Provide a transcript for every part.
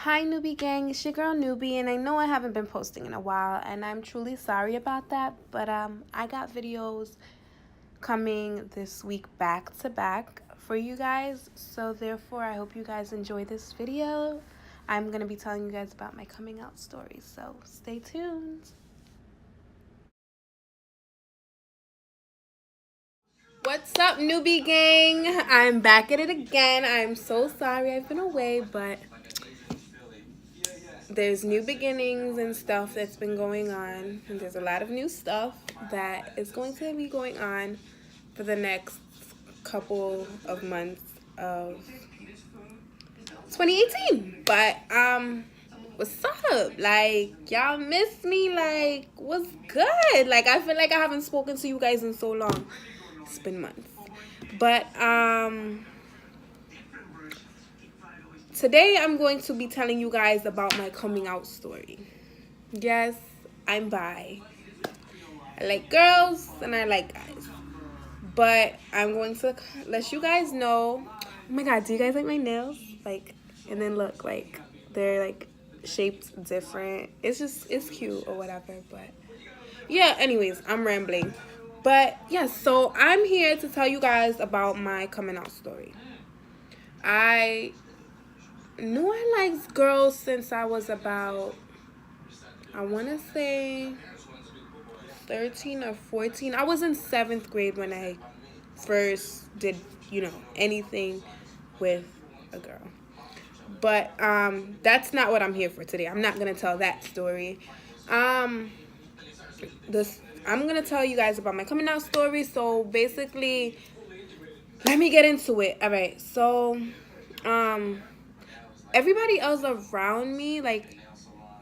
Hi Nubi Gang, it's your girl Nubi, and I know I haven't been posting in a while, and I'm truly sorry about that, but I got videos coming this week back to back for you guys, so therefore I hope you guys enjoy this video. I'm going to be telling you guys about my coming out story, so stay tuned. What's up, Nubi Gang? I'm back at it again. I'm so sorry I've been away, but there's new beginnings and stuff that's been going on, and there's a lot of new stuff that is going to be going on for the next couple of months of 2018. But what's up? Like, y'all miss me? Like, what's good? Like, I feel like I haven't spoken to you guys in so long. It's been months. But today I'm going to be telling you guys about my coming out story. Yes, I'm bi. I like girls and I like guys. But I'm going to let you guys know. Oh my god, do you guys like my nails? Like, and then look, like, they're like shaped different. It's cute or whatever. But yeah, anyways, I'm rambling. But yeah, so I'm here to tell you guys about my coming out story. I knew I liked girls since I was about, I want to say 13 or 14. I was in 7th grade when I first did, anything with a girl. But that's not what I'm here for today. I'm not going to tell that story. I'm going to tell you guys about my coming out story. So basically, let me get into it. All right. So everybody else around me, like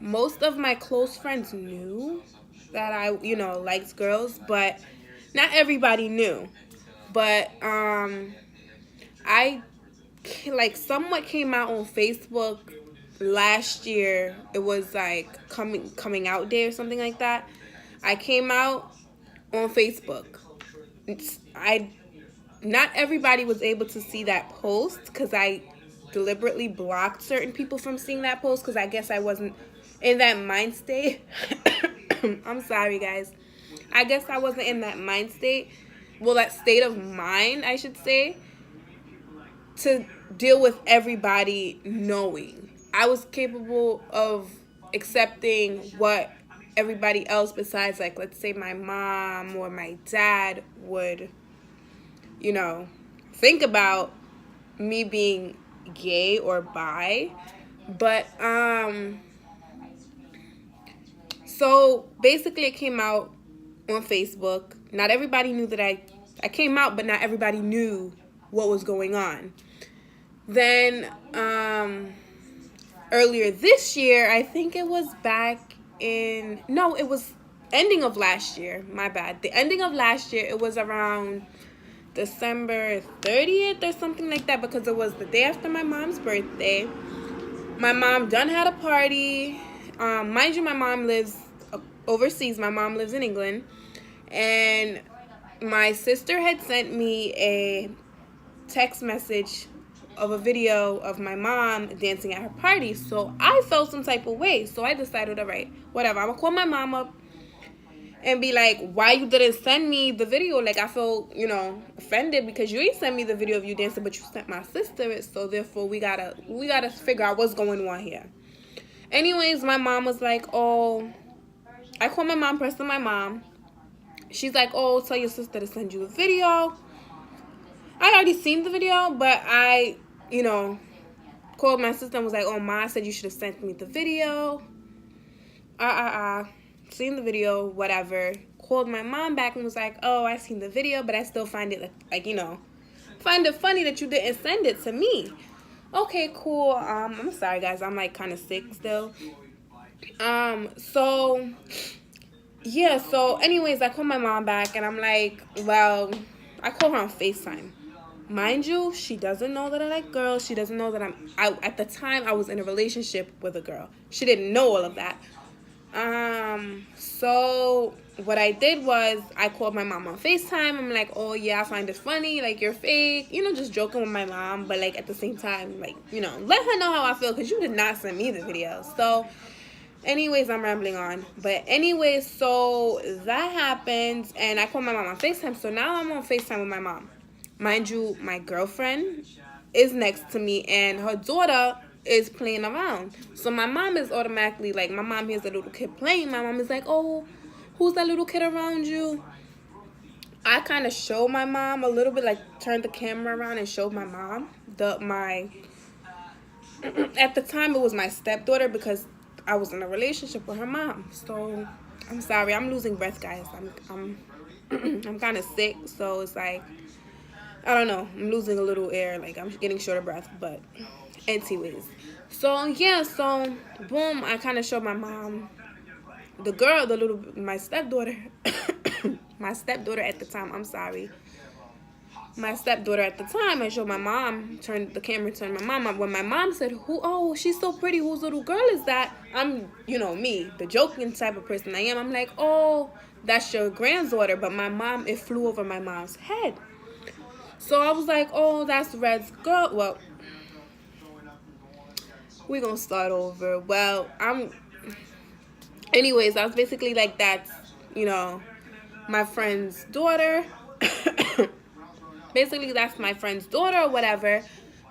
most of my close friends knew that I, liked girls, but not everybody knew. But I like somewhat came out on Facebook last year. It was like coming out day or something like that. I came out on Facebook. Not everybody was able to see that post because I deliberately blocked certain people from seeing that post because I guess I wasn't in that mind state. I'm sorry, guys. I guess I wasn't in that mind state. Well, that state of mind, I should say, to deal with everybody knowing. I was capable of accepting what everybody else besides, like, let's say my mom or my dad would, think about me being gay or bi. But so basically it came out on Facebook. Not everybody knew that I came out, but not everybody knew what was going on. Then earlier this year, I think it was it was ending of last year. My bad. The ending of last year, it was around December 30th or something like that, because it was the day after my mom's birthday. My mom done had a party. Mind you, my mom lives overseas. My mom lives in England. And my sister had sent me a text message of a video of my mom dancing at her party. So I felt some type of way. So I decided, all right, whatever. I'm going to call my mom up and be like, why you didn't send me the video? Like, I feel, offended because you ain't sent me the video of you dancing, but you sent my sister it. So therefore, we gotta figure out what's going on here. Anyways, my mom was like, oh, I called my mom, pressing my mom. She's like, oh, tell your sister to send you the video. I already seen the video, but I, called my sister and was like, oh, Ma said you should have sent me the video. Seen the video, whatever. Called my mom back and was like, oh, I seen the video, but I still find it, find it funny that you didn't send it to me. Okay, cool. I'm sorry, guys. I'm, like, kind of sick still. So anyways, I called my mom back, and I'm like, well, I called her on FaceTime. Mind you, she doesn't know that I like girls. She doesn't know that at the time, I was in a relationship with a girl. She didn't know all of that. So what I did was I called my mom on FaceTime. I'm like, oh yeah, I find it funny, like you're fake, you know, just joking with my mom, but like at the same time, like, you know, let her know how I feel, because you did not send me the video. So anyways, I'm rambling on. But anyways, so that happens, and I called my mom on FaceTime. So now I'm on FaceTime with my mom. Mind you, my girlfriend is next to me, and her daughter is playing around. So my mom is automatically like, my mom hears a little kid playing. My mom is like, oh, who's that little kid around you? I kind of showed my mom a little bit, like turned the camera around and showed my mom at the time it was my stepdaughter, because I was in a relationship with her mom. So I'm sorry, I'm losing breath, guys. I'm I'm kind of sick, so it's like, I don't know, I'm losing a little air, like I'm getting short of breath. But anyways, so yeah, so boom, I kind of showed my mom the girl, my stepdaughter. My stepdaughter at the time, I'm sorry, my stepdaughter at the time. I showed my mom, turned the camera, turned my mom up. When my mom said, oh, she's so pretty, whose little girl is that? I'm, you know, me, the joking type of person I am. I'm like, oh, that's your granddaughter. But my mom, it flew over my mom's head. So I was like, oh, that's Red's girl. Well, we're going to start over. Well, anyways, I was basically like, that's, you know, my friend's daughter. Basically, that's my friend's daughter or whatever.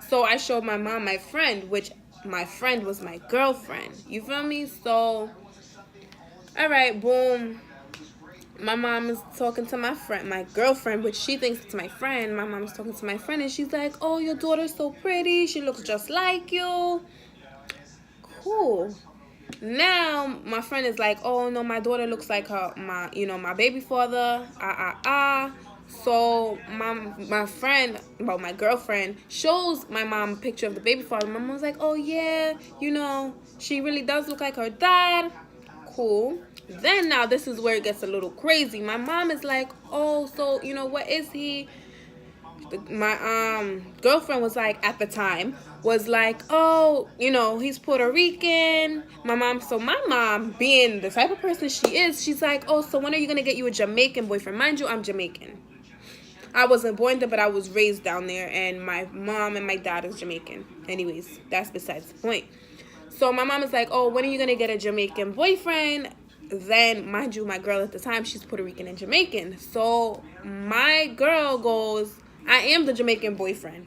So I showed my mom my friend, which my friend was my girlfriend. You feel me? So, all right, boom. My mom is talking to my friend, my girlfriend, which she thinks it's my friend. My mom is talking to my friend, and she's like, oh, your daughter's so pretty. She looks just like you. Cool. Now, my friend is like, oh, no, my daughter looks like my baby father. So my friend, well, my girlfriend, shows my mom a picture of the baby father. My mom was like, oh yeah, you know, she really does look like her dad. Cool. Then now this is where it gets a little crazy. My mom is like, oh, so, you know, what is he? My girlfriend was like, at the time, was like, oh, you know, he's Puerto Rican. My mom, being the type of person she is, she's like, oh, so when are you going to get you a Jamaican boyfriend? Mind you, I'm Jamaican. I wasn't born there, but I was raised down there, and my mom and my dad is Jamaican. Anyways, that's besides the point. So my mom is like, oh, when are you going to get a Jamaican boyfriend? Then, mind you, my girl at the time, she's Puerto Rican and Jamaican. So my girl goes, I am the Jamaican boyfriend.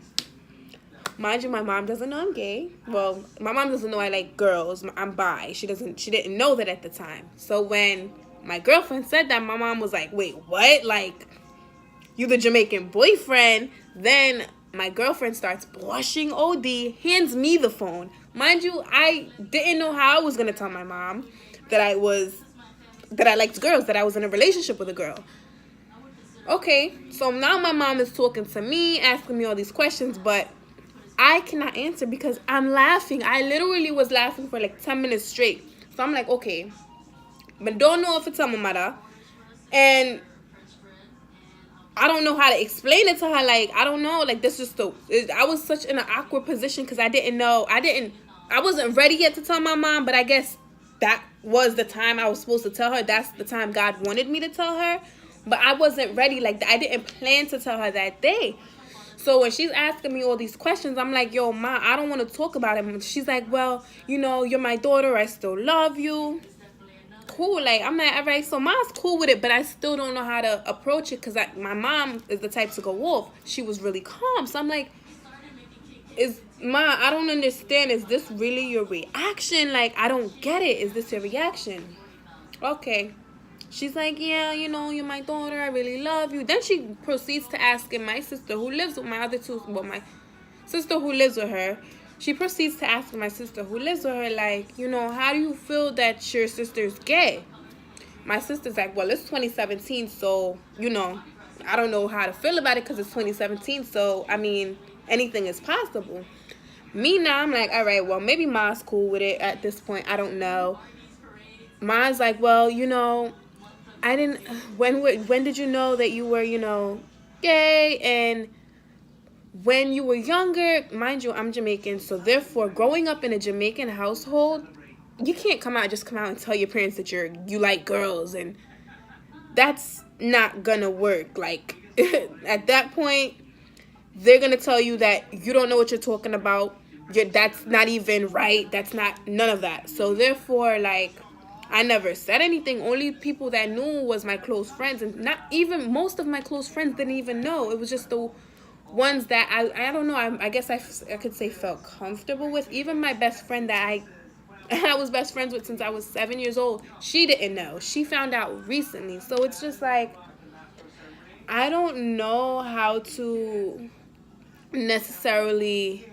Mind you, my mom doesn't know I'm gay. Well, my mom doesn't know I like girls. I'm bi. She didn't know that at the time. So when my girlfriend said that, my mom was like, wait, what? Like, you the Jamaican boyfriend? Then my girlfriend starts blushing OD, hands me the phone. Mind you, I didn't know how I was going to tell my mom that I liked girls, that I was in a relationship with a girl. Okay, so now my mom is talking to me, asking me all these questions, but I cannot answer because I'm laughing. I literally was laughing for like 10 minutes straight. So I'm like, okay, but don't know if it's a matter, and I don't know how to explain it to her. Like, I don't know. Like, this is I was such in an awkward position because I didn't know. I wasn't ready yet to tell my mom, but I guess that was the time I was supposed to tell her. That's the time God wanted me to tell her. But I wasn't ready. Like, I didn't plan to tell her that day. So when she's asking me all these questions, I'm like, yo, Ma, I don't want to talk about it. And she's like, well, you know, you're my daughter. I still love you. Cool. Like, I'm like, all right, so Ma's cool with it, but I still don't know how to approach it because my mom is the type to go off. She was really calm. So I'm like, Ma, I don't understand. Is this really your reaction? Like, I don't get it. Is this your reaction? Okay. She's like, yeah, you know, you're my daughter. I really love you. Then she proceeds to asking my sister who lives with my sister who lives with her. She proceeds to ask my sister who lives with her, like, you know, how do you feel that your sister's gay? My sister's like, well, it's 2017, so, you know, I don't know how to feel about it because it's 2017, so, I mean, anything is possible. Me now, I'm like, all right, well, maybe Ma's cool with it at this point. I don't know. Ma's like, well, you know, when did you know that you were, you know, gay? And when you were younger, mind you, I'm Jamaican, so therefore, growing up in a Jamaican household, you can't come out and tell your parents that you like girls. And that's not gonna work. Like, at that point, they're gonna tell you that you don't know what you're talking about. That's not even right. That's not none of that. So therefore, like, I never said anything. Only people that knew was my close friends, and not even most of my close friends didn't even know. It was just the ones that I don't know. I guess I could say felt comfortable with. Even my best friend that I was best friends with since I was 7 years old, she didn't know. She found out recently. So it's just like, I don't know how to necessarily,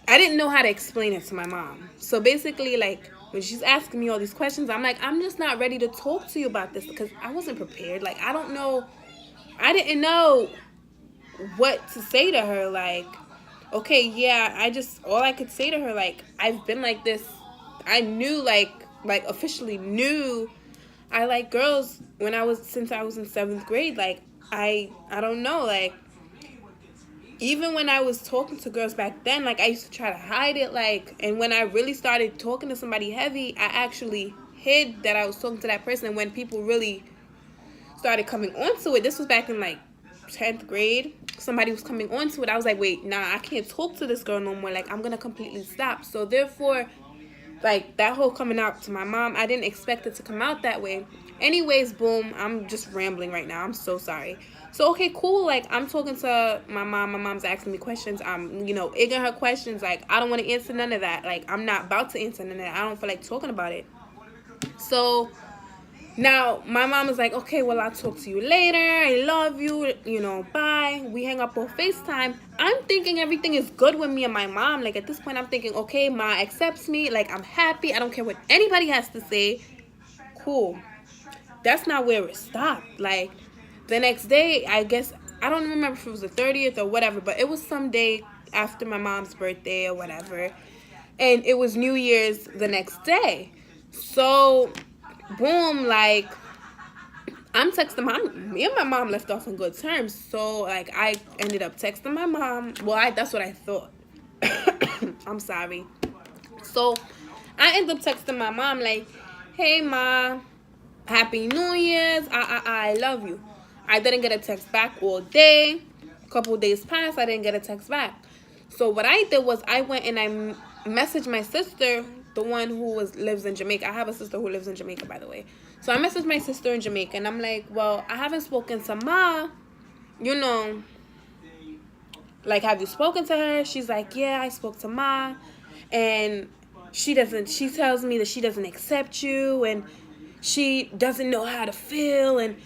I didn't know how to explain it to my mom. So basically, like, when she's asking me all these questions, I'm like, I'm just not ready to talk to you about this because I wasn't prepared. Like, I didn't know what to say to her. Like, okay, yeah, all I could say to her, like, I've been like this. I knew, like officially knew I like girls since I was in 7th grade. Like, I don't know, like, even when I was talking to girls back then, like, I used to try to hide it, like, and when I really started talking to somebody heavy, I actually hid that I was talking to that person. And when people really started coming onto it, this was back in, like, 10th grade, somebody was coming onto it, I was like, wait, nah, I can't talk to this girl no more. Like, I'm gonna completely stop. So therefore, like, that whole coming out to my mom, I didn't expect it to come out that way. Anyways, boom, I'm just rambling right now. I'm so sorry. So, okay, cool. Like, I'm talking to my mom. My mom's asking me questions. I'm, ignoring her questions. Like, I don't want to answer none of that. Like, I'm not about to answer none of that. I don't feel like talking about it. So now my mom is like, okay, well, I'll talk to you later. I love you. Bye. We hang up on FaceTime. I'm thinking everything is good with me and my mom. Like, at this point, I'm thinking, okay, Ma accepts me. Like, I'm happy. I don't care what anybody has to say. Cool. That's not where it stopped. Like, the next day, I guess, I don't remember if it was the 30th or whatever, but it was some day after my mom's birthday or whatever. And it was New Year's the next day. So, boom, like, I'm texting me and my mom left off on good terms. So, like, I ended up texting my mom. Well, that's what I thought. I'm sorry. So, I ended up texting my mom, like, hey, Ma, Happy New Year's. I love you. I didn't get a text back all day. A couple days passed. I didn't get a text back. So what I did was I went and I messaged my sister, the one who lives in Jamaica. I have a sister who lives in Jamaica, by the way. So I messaged my sister in Jamaica, and I'm like, well, I haven't spoken to Ma. Like, have you spoken to her? She's like, yeah, I spoke to Ma. And she tells me that she doesn't accept you, and she doesn't know how to feel. And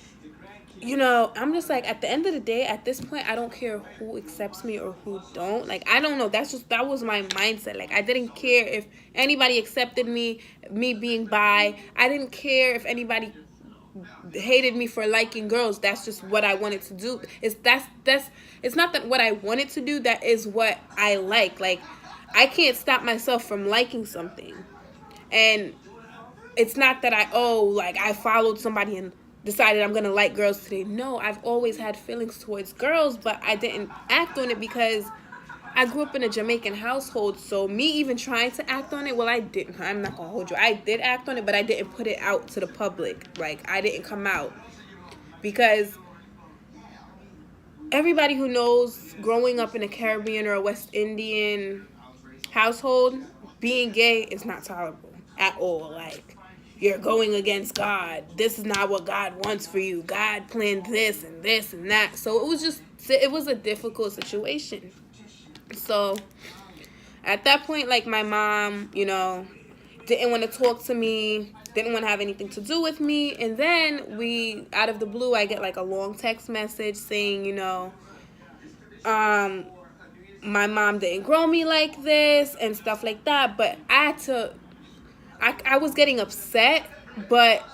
I'm just like, at the end of the day, at this point, I don't care who accepts me or who don't. Like, I don't know. That was my mindset. Like, I didn't care if anybody accepted me being bi. I didn't care if anybody hated me for liking girls. That's just what I wanted to do. It's not that what I wanted to do, that is what I like. Like, I can't stop myself from liking something. And it's not that I followed somebody and decided I'm gonna like girls today. No, I've always had feelings towards girls, but I didn't act on it because I grew up in a Jamaican household. So me even trying to act on it, well, I didn't. I'm not gonna hold you. I did act on it, but I didn't put it out to the public. Like, I didn't come out, because everybody who knows, growing up in a Caribbean or a West Indian household, being gay is not tolerable at all. Like, you're going against God. This is not what God wants for you. God planned this and this and that. So it was a difficult situation. So at that point, like, my mom, didn't want to talk to me, didn't want to have anything to do with me. And then out of the blue, I get like a long text message saying, my mom didn't grow me like this and stuff like that. But I was getting upset, but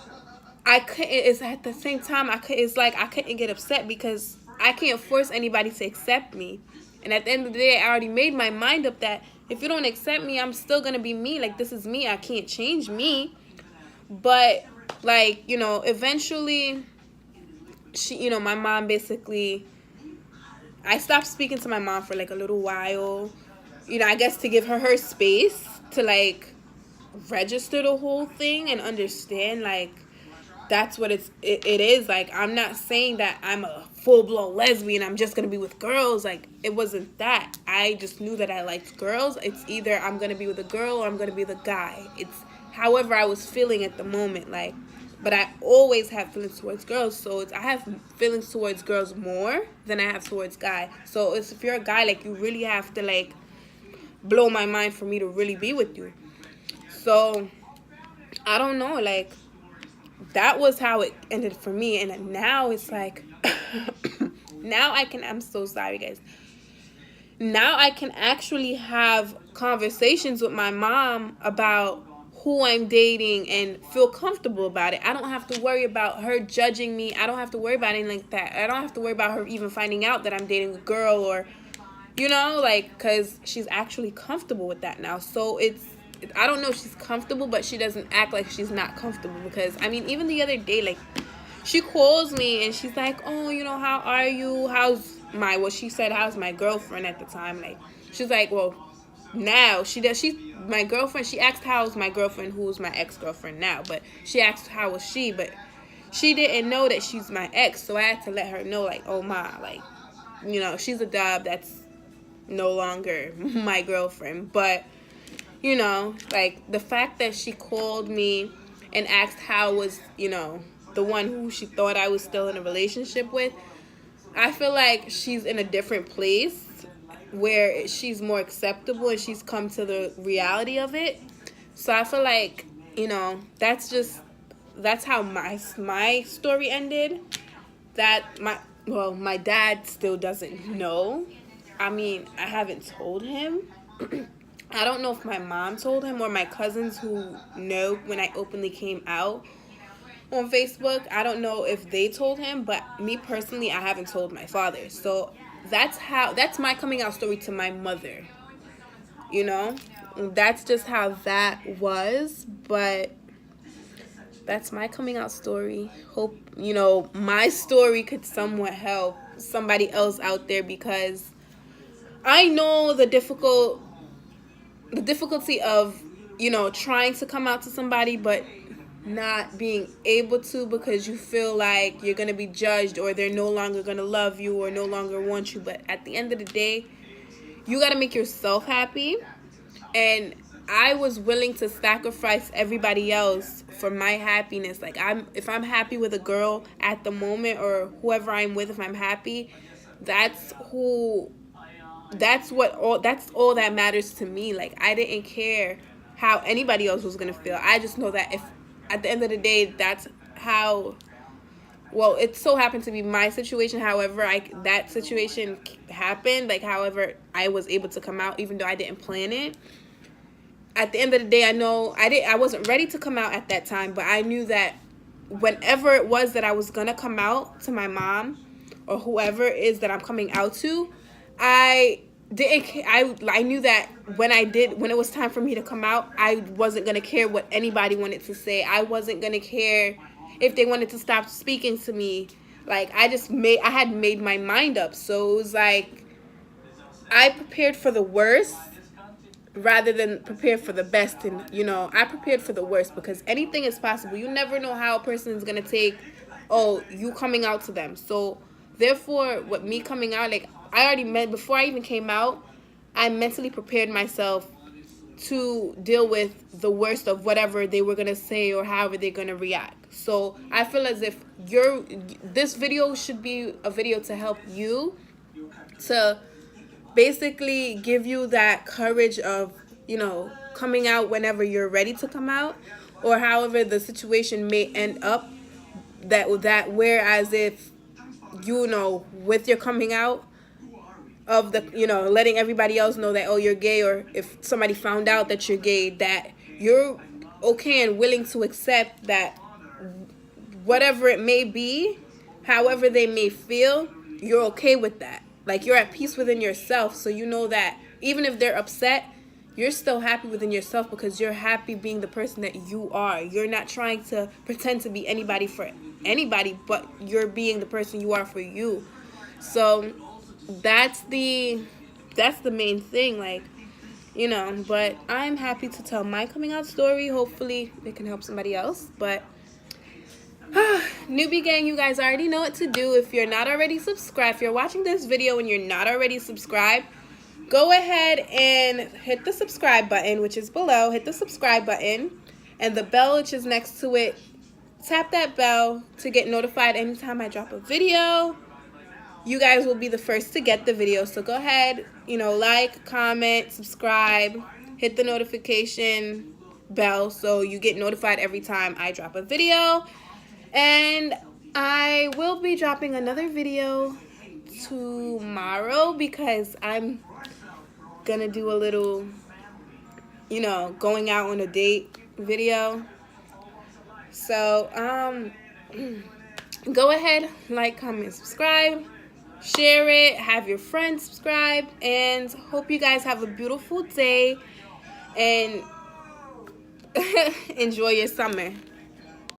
I couldn't. It's at the same time, it's like I couldn't get upset because I can't force anybody to accept me. And at the end of the day, I already made my mind up that if you don't accept me, I'm still gonna be me. Like, this is me. I can't change me. But, like, eventually, my mom basically, I stopped speaking to my mom for like a little while. I guess to give her space to, like, register the whole thing and understand, like, that's what it is. Like, I'm not saying that I'm a full-blown lesbian, I'm just gonna be with girls. Like, it wasn't that. I just knew that I liked girls. It's either I'm gonna be with a girl or I'm gonna be with a guy. It's however I was feeling at the moment. Like, but I always have feelings towards girls, so I have feelings towards girls more than I have towards guys. So it's, if you're a guy, like, you really have to, like, blow my mind for me to really be with you. So I don't know, like, that was how it ended for me. And now it's like now I'm so sorry, guys. Now I can actually have conversations with my mom about who I'm dating and feel comfortable about it. I don't have to worry about her judging me. I don't have to worry about anything like that. I don't have to worry about her even finding out that I'm dating a girl, or, you know, like, because she's actually comfortable with that now. So I don't know if she's comfortable, but she doesn't act like she's not comfortable. Because, I mean, even the other day, like, she calls me and she's like, oh, you know, how are you? She said, how's my girlfriend at the time? Like, she's like, well, now my girlfriend, she asked how's my girlfriend, who's my ex-girlfriend now, but she asked how was she, but she didn't know that she's my ex, so I had to let her know, like, oh, ma, like, you know, she's a dub, that's no longer my girlfriend. But, you know, like, the fact that she called me and asked how was, you know, the one who she thought I was still in a relationship with, I feel like she's in a different place where she's more acceptable and she's come to the reality of it. So I feel like, you know, that's how my story ended. That my dad still doesn't know. I mean, I haven't told him. I don't know if my mom told him or my cousins who know when I openly came out on Facebook. I don't know if they told him, but me personally, I haven't told my father. So that's my coming out story to my mother. You know? That's just how that was, but that's my coming out story. Hope, you know, my story could somewhat help somebody else out there, because I know the difficulty of, you know, trying to come out to somebody but not being able to, because you feel like you're going to be judged or they're no longer going to love you or no longer want you. But at the end of the day, you got to make yourself happy. And I was willing to sacrifice everybody else for my happiness. Like, if I'm happy with a girl at the moment, or whoever I'm with, if I'm happy, that's all that matters to me. Like, I didn't care how anybody else was going to feel. I just know that if at the end of the day, that's how, well, it so happened to be my situation. However, that situation happened. Like, however, I was able to come out, even though I didn't plan it. At the end of the day, I wasn't ready to come out at that time, but I knew that whenever it was that I was going to come out to my mom or whoever it is that I'm coming out to, I knew that when it was time for me to come out, I wasn't going to care what anybody wanted to say. I wasn't going to care if they wanted to stop speaking to me. Like, I had made my mind up. So it was like, I prepared for the worst rather than prepare for the best. And, you know, I prepared for the worst, because anything is possible. You never know how a person is going to take, you coming out to them. So therefore, with me coming out, like, before I even came out, I mentally prepared myself to deal with the worst of whatever they were going to say or however they're going to react. So I feel as if this video should be a video to help you, to basically give you that courage of, you know, coming out whenever you're ready to come out, or however the situation may end up, whereas if, you know, with your coming out, of the, you know, letting everybody else know that, you're gay, or if somebody found out that you're gay, that you're okay and willing to accept that whatever it may be, however they may feel, you're okay with that. Like, you're at peace within yourself, so you know that even if they're upset, you're still happy within yourself, because you're happy being the person that you are. You're not trying to pretend to be anybody for anybody, but you're being the person you are for you. So that's the main thing, like, you know. But I'm happy to tell my coming out story. Hopefully it can help somebody else. But Newbie Gang, you guys already know what to do. If you're not already subscribed, if you're watching this video and you're not already subscribed, go ahead and hit the subscribe button, which is below. Hit the subscribe button and the bell, which is next to it. Tap that bell to get notified anytime I drop a video. You guys will be the first to get the video. So go ahead, like, comment, subscribe, hit the notification bell so you get notified every time I drop a video. And I will be dropping another video tomorrow because I'm gonna do a little, going out on a date video. So, go ahead, like, comment, subscribe, share it, have your friends subscribe, and hope you guys have a beautiful day and enjoy your summer.